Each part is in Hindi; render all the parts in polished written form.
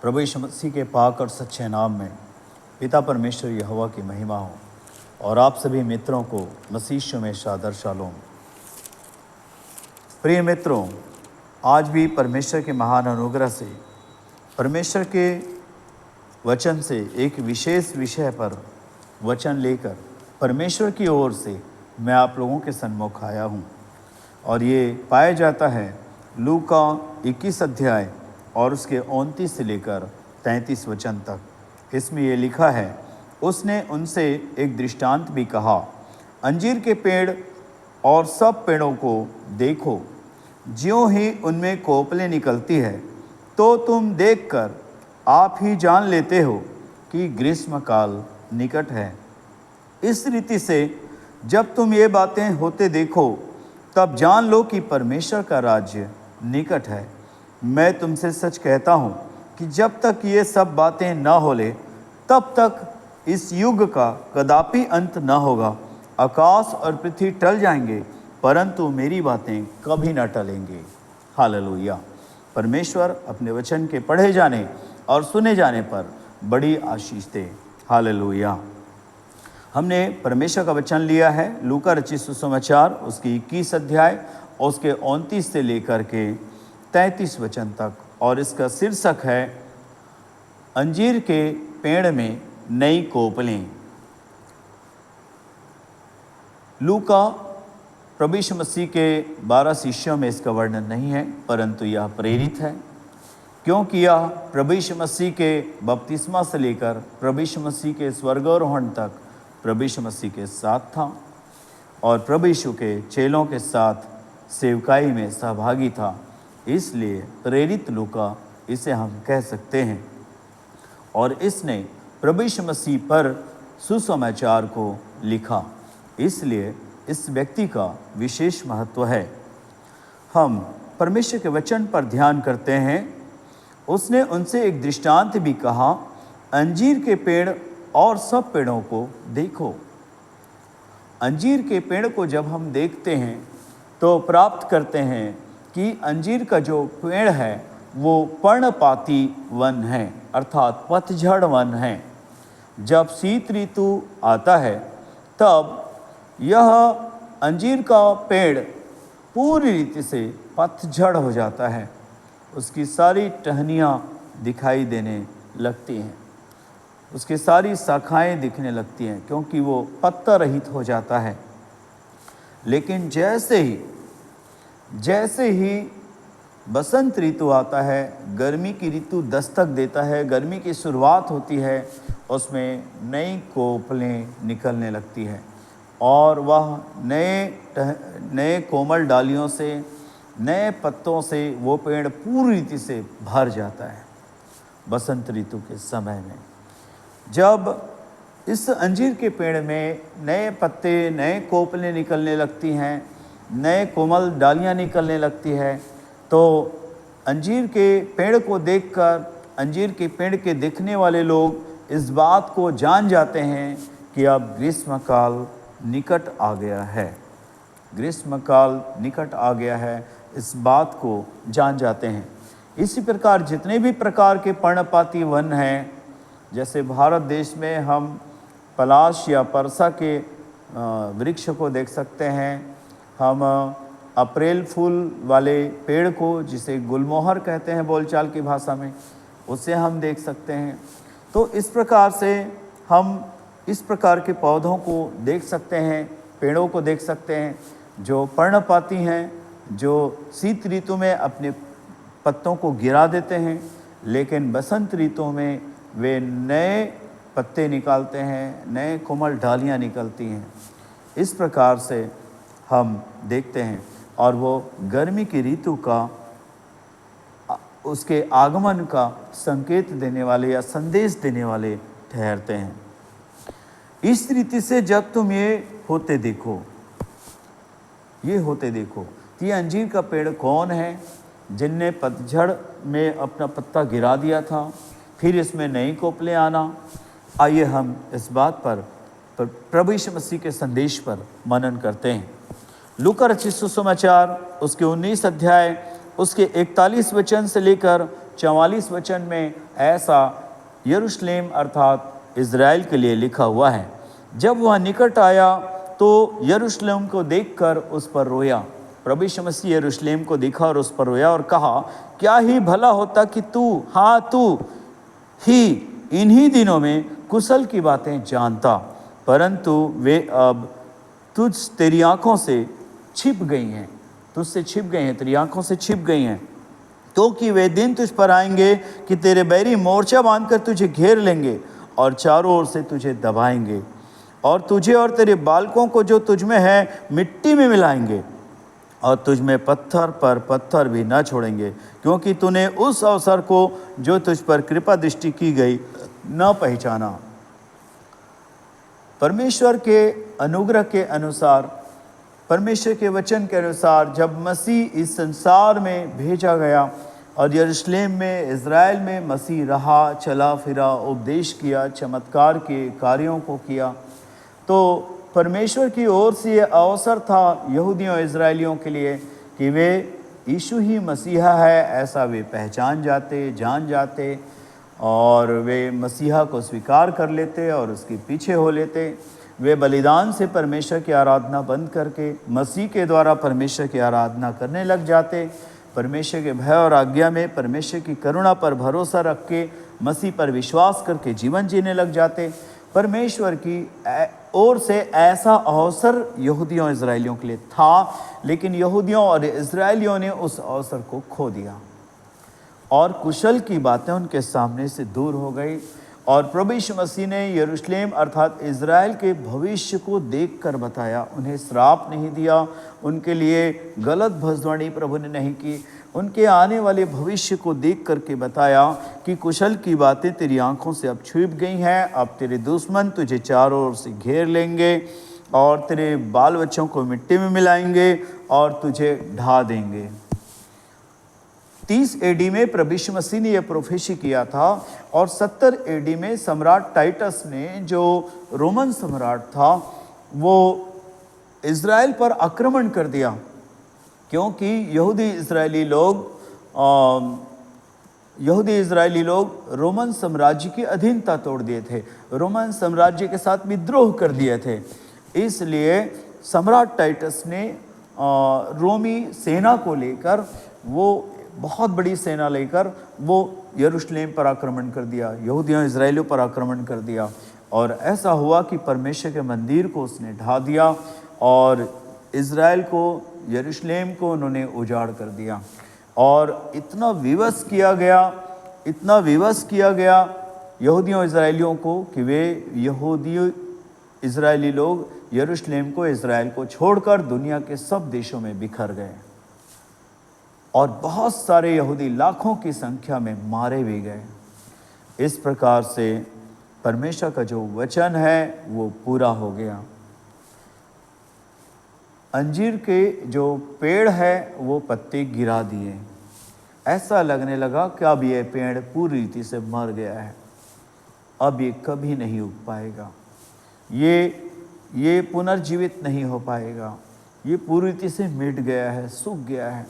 प्रभु यीशु मसीह के पाक और सच्चे नाम में पिता परमेश्वर यहोवा की महिमा हो और आप सभी मित्रों को मसीह यीशु में शादर शालोम। प्रिय मित्रों, आज भी परमेश्वर के महान अनुग्रह से परमेश्वर के वचन से एक विशेष विषय पर वचन लेकर परमेश्वर की ओर से मैं आप लोगों के सन्मुख आया हूँ। और ये पाया जाता है लूका 21 अध्याय और उसके 29 से लेकर 33 वचन तक। इसमें ये लिखा है, उसने उनसे एक दृष्टांत भी कहा, अंजीर के पेड़ और सब पेड़ों को देखो, ज्यों ही उनमें कोपलें निकलती है तो तुम देखकर आप ही जान लेते हो कि ग्रीष्म काल निकट है। इस रीति से जब तुम ये बातें होते देखो तब जान लो कि परमेश्वर का राज्य निकट है। मैं तुमसे सच कहता हूँ कि जब तक ये सब बातें न होले तब तक इस युग का कदापि अंत न होगा। आकाश और पृथ्वी टल जाएंगे परंतु मेरी बातें कभी न टलेंगे। हालेलुया। परमेश्वर अपने वचन के पढ़े जाने और सुने जाने पर बड़ी आशीष दे। हालेलुया। हमने परमेश्वर का वचन लिया है लूका रचित सुसमाचार उसकी 21 अध्याय और उसके 29 से लेकर के 33 वचन तक, और इसका शीर्षक है अंजीर के पेड़ में नई कोपलें। लूका प्रभु यीशु मसीह के 12 शिष्यों में इसका वर्णन नहीं है, परंतु यह प्रेरित है क्योंकि यह प्रभु यीशु मसीह के बपतिस्मा से लेकर प्रभु यीशु मसीह के स्वर्गारोहण तक प्रभु यीशु मसीह के साथ था और प्रभु यीशु के चेलों के साथ सेवकाई में सहभागी था। इसलिए प्रेरित लूका इसे हम कह सकते हैं। और इसने प्रभु यीशु मसीह पर सुसमाचार को लिखा, इसलिए इस व्यक्ति का विशेष महत्व है। हम परमेश्वर के वचन पर ध्यान करते हैं। उसने उनसे एक दृष्टांत भी कहा, अंजीर के पेड़ और सब पेड़ों को देखो। अंजीर के पेड़ को जब हम देखते हैं तो प्राप्त करते हैं कि अंजीर का जो पेड़ है वो पर्णपाती वन है, अर्थात पतझड़ वन है। जब शीत ऋतु आता है तब यह अंजीर का पेड़ पूरी रीति से पतझड़ हो जाता है, उसकी सारी टहनियाँ दिखाई देने लगती हैं, उसकी सारी शाखाएं दिखने लगती हैं क्योंकि वो पत्ता रहित हो जाता है। लेकिन जैसे ही बसंत ऋतु आता है, गर्मी की ऋतु दस्तक देता है, गर्मी की शुरुआत होती है, उसमें नई कोपलें निकलने लगती है और वह नए कोमल डालियों से, नए पत्तों से वो पेड़ पूरी रीति से भर जाता है। बसंत ऋतु के समय में जब इस अंजीर के पेड़ में नए पत्ते, नए कोपलें निकलने लगती हैं, नए कोमल डालियां निकलने लगती है, तो अंजीर के पेड़ को देखकर अंजीर के पेड़ के देखने वाले लोग इस बात को जान जाते हैं कि अब ग्रीष्म काल निकट आ गया है। ग्रीष्म काल निकट आ गया है, इस बात को जान जाते हैं। इसी प्रकार जितने भी प्रकार के पर्णपाती वन हैं, जैसे भारत देश में हम पलाश या परसा के वृक्ष को देख सकते हैं, हम अप्रैल फूल वाले पेड़ को, जिसे गुलमोहर कहते हैं बोलचाल की भाषा में, उसे हम देख सकते हैं। तो इस प्रकार से हम इस प्रकार के पौधों को देख सकते हैं, पेड़ों को देख सकते हैं जो पर्णपाती हैं, जो शीत ऋतु में अपने पत्तों को गिरा देते हैं, लेकिन बसंत ऋतु में वे नए पत्ते निकालते हैं, नए कोमल डालियाँ निकलती हैं। इस प्रकार से हम देखते हैं और वो गर्मी की ऋतु का, उसके आगमन का संकेत देने वाले या संदेश देने वाले ठहरते हैं। इस रीति से जब तुम ये होते देखो, तो ये अंजीर का पेड़ कौन है जिनने पतझड़ में अपना पत्ता गिरा दिया था, फिर इसमें नई कोपलें आना। आइए हम इस बात पर प्रभु यीशु मसीह के संदेश पर मनन करते हैं। लूका रचित सुसमाचार उसके 19 अध्याय उसके 41 वचन से लेकर 44 वचन में ऐसा यरूशलेम अर्थात इज़राइल के लिए लिखा हुआ है। जब वह निकट आया तो यरूशलेम को देखकर उस पर रोया। प्रभु यीशु मसीह यरूशलेम को देखा और उस पर रोया और कहा, क्या ही भला होता कि तू ही इन्हीं दिनों में कुशल की बातें जानता, परंतु वे अब तेरी आंखों से छिप गई हैं, तुझसे छिप गई हैं, तेरी आंखों से छिप गई हैं। तो कि वे दिन तुझ पर आएंगे कि तेरे बैरी मोर्चा बांधकर तुझे घेर लेंगे और चारों ओर से तुझे दबाएंगे और तुझे और तेरे बालकों को जो तुझ में है मिट्टी में मिलाएंगे और तुझ में पत्थर पर पत्थर भी न छोड़ेंगे, क्योंकि तूने उस अवसर को जो तुझ पर कृपा दृष्टि की गई न पहचाना। परमेश्वर के अनुग्रह के अनुसार, परमेश्वर के वचन के अनुसार जब मसीह इस संसार में भेजा गया और यरूशलेम में, इज़राइल में मसीह रहा, चला फिरा, उपदेश किया, चमत्कार के कार्यों को किया, तो परमेश्वर की ओर से ये अवसर था यहूदियों इज़राइलियों के लिए कि वे यीशु ही मसीहा है ऐसा वे पहचान जाते, जान जाते और वे मसीहा को स्वीकार कर लेते और उसके पीछे हो लेते। वे बलिदान से परमेश्वर की आराधना बंद करके मसीह के द्वारा परमेश्वर की आराधना करने लग जाते। परमेश्वर के भय और आज्ञा में, परमेश्वर की करुणा पर भरोसा रख के मसीह पर विश्वास करके जीवन जीने लग जाते। परमेश्वर की ओर से ऐसा अवसर यहूदियों इज़राइलियों के लिए था, लेकिन यहूदियों और इज़राइलियों ने उस अवसर को खो दिया और कुशल की बातें उनके सामने से दूर हो गई। और प्रभु यीशु मसीह ने यरूशलेम अर्थात इज़राइल के भविष्य को देखकर बताया, उन्हें श्राप नहीं दिया, उनके लिए गलत भविष्यवाणी प्रभु ने नहीं की, उनके आने वाले भविष्य को देख करके बताया कि कुशल की बातें तेरी आंखों से अब छुप गई हैं, अब तेरे दुश्मन तुझे चारों ओर से घेर लेंगे और तेरे बाल बच्चों को मिट्टी में मिलाएंगे और तुझे ढा देंगे। 30 एडी में प्रभु यीशु मसीह ने यह प्रोफेसी किया था और 70 एडी में सम्राट टाइटस ने, जो रोमन सम्राट था, वो इज़राइल पर आक्रमण कर दिया, क्योंकि यहूदी इज़राइली लोग रोमन साम्राज्य की अधीनता तोड़ दिए थे, रोमन साम्राज्य के साथ विद्रोह कर दिए थे। इसलिए सम्राट टाइटस ने रोमी सेना को लेकर, वो बहुत बड़ी सेना लेकर वो यरूशलेम पर आक्रमण कर दिया, यहूदियों इज़राइलियों पर आक्रमण कर दिया और ऐसा हुआ कि परमेश्वर के मंदिर को उसने ढा दिया और इज़राइल को, यरूशलेम को उन्होंने उजाड़ कर दिया। और इतना विवश किया गया यहूदियों इज़राइलियों को कि वे यहूदी इज़राइली लोग यरूशलेम को, इज़राइल को छोड़कर दुनिया के सब देशों में बिखर गए और बहुत सारे यहूदी लाखों की संख्या में मारे भी गए। इस प्रकार से परमेश्वर का जो वचन है वो पूरा हो गया। अंजीर के जो पेड़ है वो पत्ते गिरा दिए, ऐसा लगने लगा कि अब ये पेड़ पूरी रीति से मर गया है, अब ये कभी नहीं उग पाएगा, ये पुनर्जीवित नहीं हो पाएगा, ये पूरी रीति से मिट गया है, सूख गया है,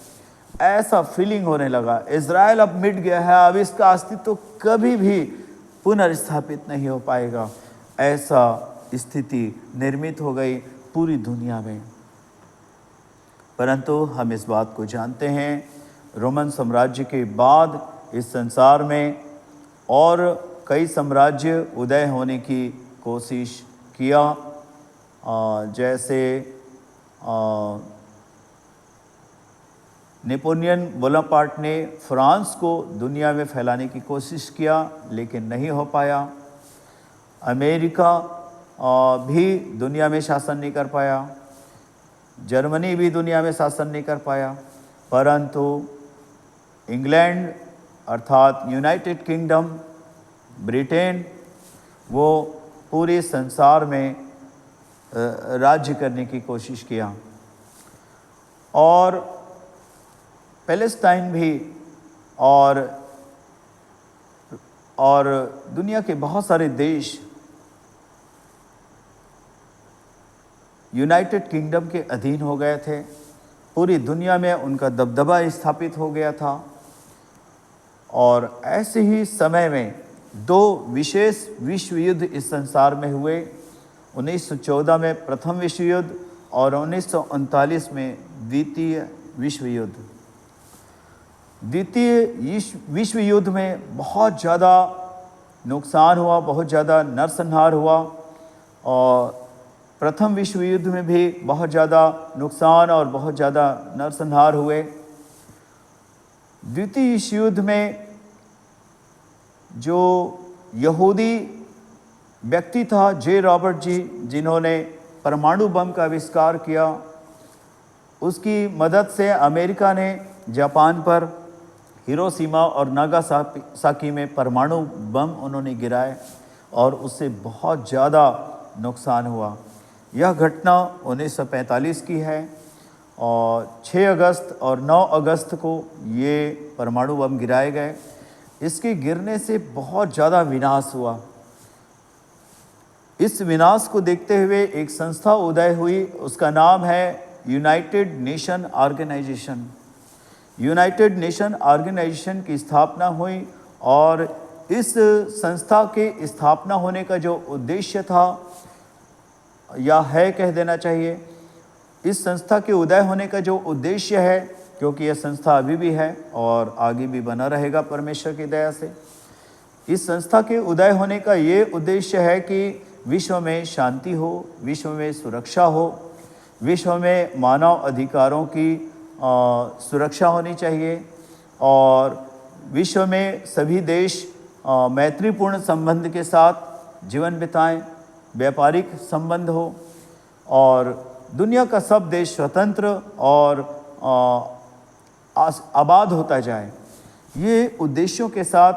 ऐसा फीलिंग होने लगा। इज़राइल अब मिट गया है, अब इसका अस्तित्व तो कभी भी पुनर्स्थापित नहीं हो पाएगा, ऐसा स्थिति निर्मित हो गई पूरी दुनिया में। परंतु हम इस बात को जानते हैं, रोमन साम्राज्य के बाद इस संसार में और कई साम्राज्य उदय होने की कोशिश किया, जैसे नेपोलियन बोनापार्ट ने फ्रांस को दुनिया में फैलाने की कोशिश किया, लेकिन नहीं हो पाया। अमेरिका भी दुनिया में शासन नहीं कर पाया, जर्मनी भी दुनिया में शासन नहीं कर पाया, परंतु इंग्लैंड अर्थात यूनाइटेड किंगडम, ब्रिटेन, वो पूरे संसार में राज्य करने की कोशिश किया और पैलेस्टाइन भी और दुनिया के बहुत सारे देश यूनाइटेड किंगडम के अधीन हो गए थे। पूरी दुनिया में उनका दबदबा स्थापित हो गया था और ऐसे ही समय में दो विशेष विश्व युद्ध इस संसार में हुए। 1914 में प्रथम विश्व युद्ध और 1939 में द्वितीय विश्व युद्ध। द्वितीय विश्व युद्ध में बहुत ज़्यादा नुकसान हुआ, बहुत ज़्यादा नरसंहार हुआ, और प्रथम विश्व युद्ध में भी बहुत ज़्यादा नुकसान और बहुत ज़्यादा नरसंहार हुए। द्वितीय विश्व युद्ध में जो यहूदी व्यक्ति था जे रॉबर्ट जी, जिन्होंने परमाणु बम का आविष्कार किया, उसकी मदद से अमेरिका ने जापान पर हिरोशिमा और नागासाकी में परमाणु बम उन्होंने गिराए और उससे बहुत ज़्यादा नुकसान हुआ। यह घटना 1945 की है और 6 अगस्त और 9 अगस्त को ये परमाणु बम गिराए गए। इसके गिरने से बहुत ज़्यादा विनाश हुआ। इस विनाश को देखते हुए एक संस्था उदय हुई, उसका नाम है United Nation Organisation. United Nation Organisation की स्थापना हुई और इस संस्था के स्थापना होने का जो उद्देश्य था, या है कह देना चाहिए, इस संस्था के उदय होने का जो उद्देश्य है, क्योंकि यह संस्था अभी भी है और आगे भी बना रहेगा परमेश्वर की दया से, इस संस्था के उदय होने का ये उद्देश्य है कि विश्व में शांति हो, विश्व में सुरक्षा हो, विश्व में मानव अधिकारों की सुरक्षा होनी चाहिए और विश्व में सभी देश मैत्रीपूर्ण संबंध के साथ जीवन बिताएं, व्यापारिक संबंध हो और दुनिया का सब देश स्वतंत्र और आबाद होता जाए। ये उद्देश्यों के साथ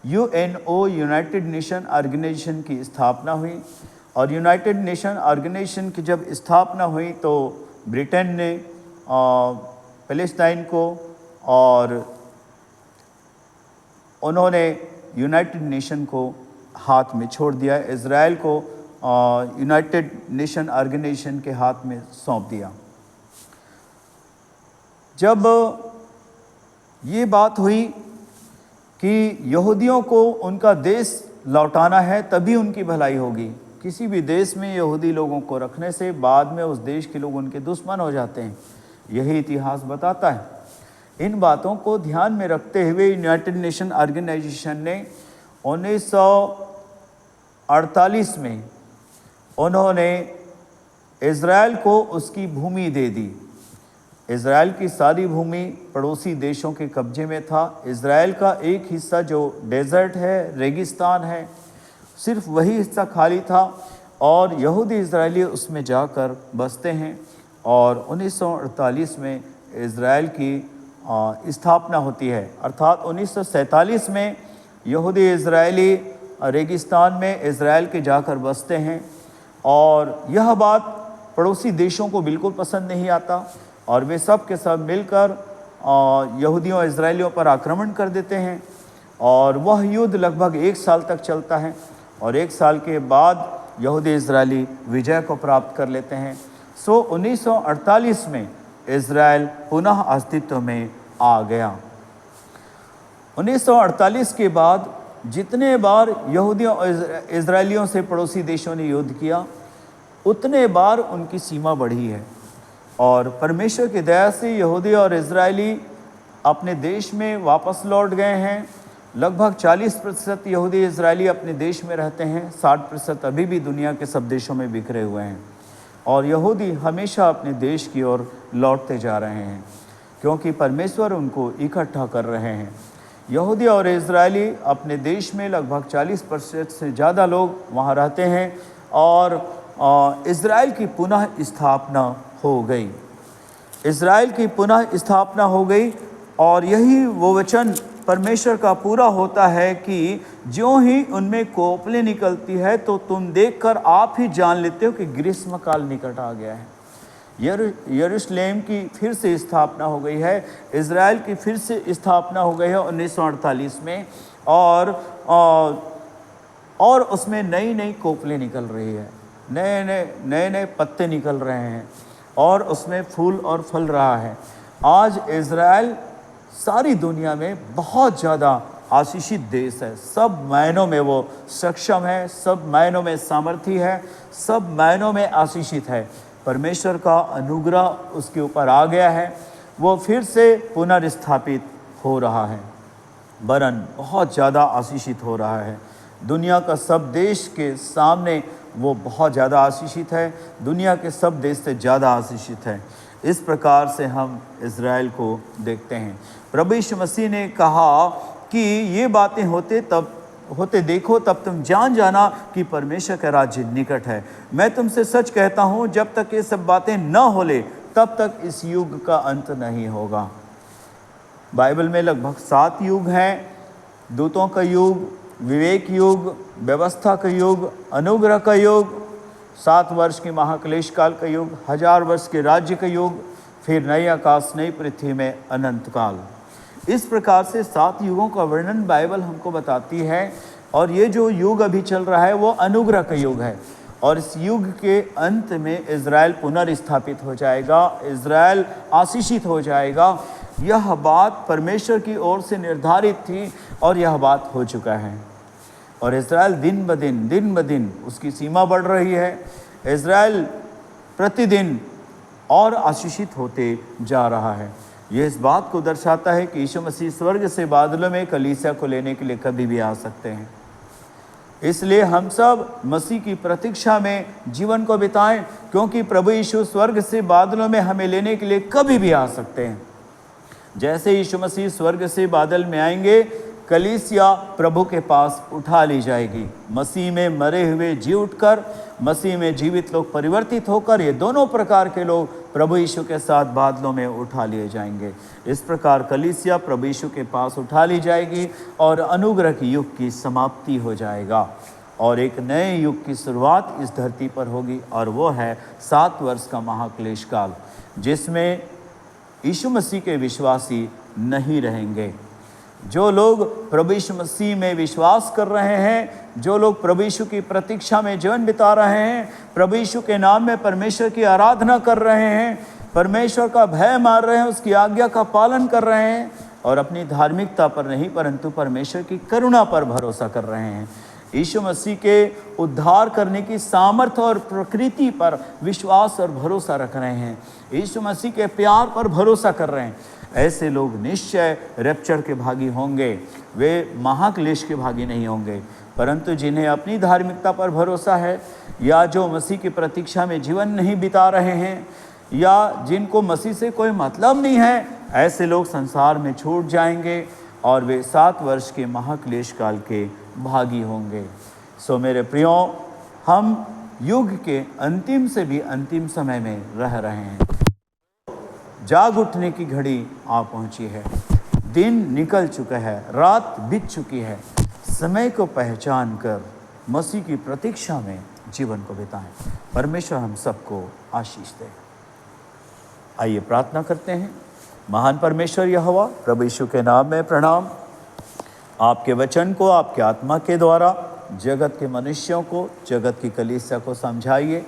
यूएनओ यूनाइटेड नेशन ऑर्गेनाइजेशन की स्थापना हुई और यूनाइटेड नेशन ऑर्गेनाइजेशन की जब स्थापना हुई तो ब्रिटेन ने पैलेस्टाइन को और उन्होंने यूनाइटेड नेशन को हाथ में छोड़ दिया, इज़राइल को यूनाइटेड नेशन ऑर्गेनाइजेशन के हाथ में सौंप दिया। जब ये बात हुई कि यहूदियों को उनका देश लौटाना है तभी उनकी भलाई होगी, किसी भी देश में यहूदी लोगों को रखने से बाद में उस देश के लोग उनके दुश्मन हो जाते हैं, यही इतिहास बताता है। इन बातों को ध्यान में रखते हुए यूनाइटेड नेशन ऑर्गेनाइजेशन ने 1948 में उन्होंने इज़राइल को उसकी भूमि दे दी। इज़राइल की सारी भूमि पड़ोसी देशों के कब्जे में था। इज़राइल का एक हिस्सा जो डेजर्ट है, रेगिस्तान है, सिर्फ वही हिस्सा खाली था और यहूदी इज़राइली उसमें जाकर बसते हैं और 1948 में इज़राइल की स्थापना होती है। अर्थात 1947 में यहूदी इज़राइली रेगिस्तान में इज़राइल के जाकर बसते हैं और यह बात पड़ोसी देशों को बिल्कुल पसंद नहीं आता और वे सब के सब मिलकर यहूदियों और इज़राइलियों पर आक्रमण कर देते हैं और वह युद्ध लगभग 1 साल तक चलता है और 1 साल के बाद यहूदी इज़राइली विजय को प्राप्त कर लेते हैं। 1948 में इज़राइल पुनः अस्तित्व में आ गया। 1948 के बाद जितने बार यहूदियों और इज़राइलियों से पड़ोसी देशों ने युद्ध किया, उतने बार उनकी सीमा बढ़ी है और परमेश्वर की दया से यहूदी और इज़राइली अपने देश में वापस लौट गए हैं। लगभग 40% यहूदी इज़राइली अपने देश में रहते हैं, 60% अभी भी दुनिया के सब देशों में बिखरे हुए हैं और यहूदी हमेशा अपने देश की ओर लौटते जा रहे हैं क्योंकि परमेश्वर उनको इकट्ठा कर रहे हैं। यहूदी और इज़राइली अपने देश में लगभग 40% से ज़्यादा लोग वहाँ रहते हैं और इज़राइल की पुनः स्थापना हो गई। इज़राइल की पुनः स्थापना हो गई और यही वो वचन परमेश्वर का पूरा होता है कि ज्यों ही उनमें कोपलें निकलती है तो तुम देखकर आप ही जान लेते हो कि ग्रीष्म काल निकट आ गया है। यरूशलेम की फिर से स्थापना हो गई है, इज़राइल की फिर से स्थापना हो गई है 1948 में और उसमें नई नई कोपलें निकल रही है, नए पत्ते निकल रहे हैं और उसमें फूल और फल रहा है। आज इज़राइल सारी दुनिया में बहुत ज़्यादा आशीषित देश है। सब मायनों में वो सक्षम है, सब मायनों में सामर्थी है, सब मायनों में आशीषित है। परमेश्वर का अनुग्रह उसके ऊपर आ गया है, वो फिर से पुनर्स्थापित हो रहा है, वरन बहुत ज़्यादा आशीषित हो रहा है। दुनिया का सब देश के सामने वो बहुत ज़्यादा आशीषित है, दुनिया के सब देश से ज़्यादा आशीषित है। इस प्रकार से हम इज़राइल को देखते हैं। प्रभु यीशु मसीह ने कहा कि ये बातें होते देखो तब तुम जान जाना कि परमेश्वर का राज्य निकट है। मैं तुमसे सच कहता हूँ, जब तक ये सब बातें न हो ले तब तक इस युग का अंत नहीं होगा। बाइबल में लगभग 7 युग हैं, दूतों का युग, विवेक युग, व्यवस्था का युग, अनुग्रह का युग, 7 वर्ष के महाक्लेश काल का युग, 1000 वर्ष के राज्य का युग, फिर नई आकाश नई पृथ्वी में अनंत काल। इस प्रकार से 7 युगों का वर्णन बाइबल हमको बताती है। और ये जो युग अभी चल रहा है वो अनुग्रह का युग है। और इस युग के अंत में इज़राइल पुनर्स्थापित हो जाएगा, इज़राइल आशीषित हो जाएगा। यह बात परमेश्वर की ओर से निर्धारित थी और यह बात हो चुका है। और इज़राइल दिन ब दिन उसकी सीमा बढ़ रही है। इज़राइल प्रतिदिन और आशीषित होते जा रहा है। यह इस बात को दर्शाता है कि यीशु मसीह स्वर्ग से बादलों में कलीसिया को लेने के लिए कभी भी आ सकते हैं। इसलिए हम सब मसीह की प्रतीक्षा में जीवन को बिताएं, क्योंकि प्रभु यीशु स्वर्ग से बादलों में हमें लेने के लिए कभी भी आ सकते हैं। जैसे यीशु मसीह स्वर्ग से बादल में आएंगे, कलीसिया प्रभु के पास उठा ली जाएगी। मसीह में मरे हुए जी उठकर, मसीह में जीवित लोग परिवर्तित होकर, ये दोनों प्रकार के लोग प्रभु यीशु के साथ बादलों में उठा लिए जाएंगे। इस प्रकार कलीसिया प्रभु यीशु के पास उठा ली जाएगी और अनुग्रह की युग की समाप्ति हो जाएगा और एक नए युग की शुरुआत इस धरती पर होगी। और वो है 7 वर्ष का महाक्लेश काल, जिसमें यीशु मसीह के विश्वासी नहीं रहेंगे। जो लोग प्रभु यीशु मसीह में विश्वास कर रहे हैं, जो लोग प्रभु यीशु की प्रतीक्षा में जीवन बिता रहे हैं, प्रभु यीशु के नाम में परमेश्वर की आराधना कर रहे हैं, परमेश्वर का भय मान रहे हैं, उसकी आज्ञा का पालन कर रहे हैं और अपनी धार्मिकता पर नहीं परंतु परमेश्वर की करुणा पर भरोसा कर रहे हैं, यीशु मसीह के उद्धार करने की सामर्थ्य और प्रकृति पर विश्वास और भरोसा रख रहे हैं, यीशु मसीह के प्यार पर भरोसा कर रहे हैं, ऐसे लोग निश्चय रैप्चर के भागी होंगे। वे महाक्लेश के भागी नहीं होंगे। परंतु जिन्हें अपनी धार्मिकता पर भरोसा है, या जो मसीह की प्रतीक्षा में जीवन नहीं बिता रहे हैं, या जिनको मसीह से कोई मतलब नहीं है, ऐसे लोग संसार में छूट जाएंगे और वे 7 वर्ष के महाक्लेश काल के भागी होंगे। सो मेरे प्रियो, हम युग के अंतिम से भी अंतिम समय में रह रहे हैं। जाग उठने की घड़ी आ पहुंची है, दिन निकल चुका है, रात बीत चुकी है। समय को पहचान कर मसीह की प्रतीक्षा में जीवन को बिताएं। परमेश्वर हम सबको आशीष दे। आइए प्रार्थना करते हैं। महान परमेश्वर यहोवा, प्रभु यीशु के नाम में प्रणाम। आपके वचन को आपके आत्मा के द्वारा जगत के मनुष्यों को, जगत की कलीसिया को समझाइए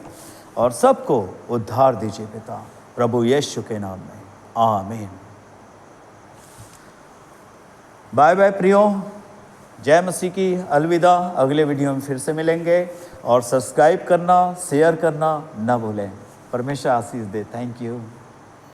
और सबको उद्धार दीजिए पिता, प्रभु यीशु के नाम में, आमीन। बाय बाय प्रियो, जय मसीह की, अलविदा। अगले वीडियो में फिर से मिलेंगे और सब्सक्राइब करना, शेयर करना ना भूलें। परमेश्वर आशीष दे। Thank you.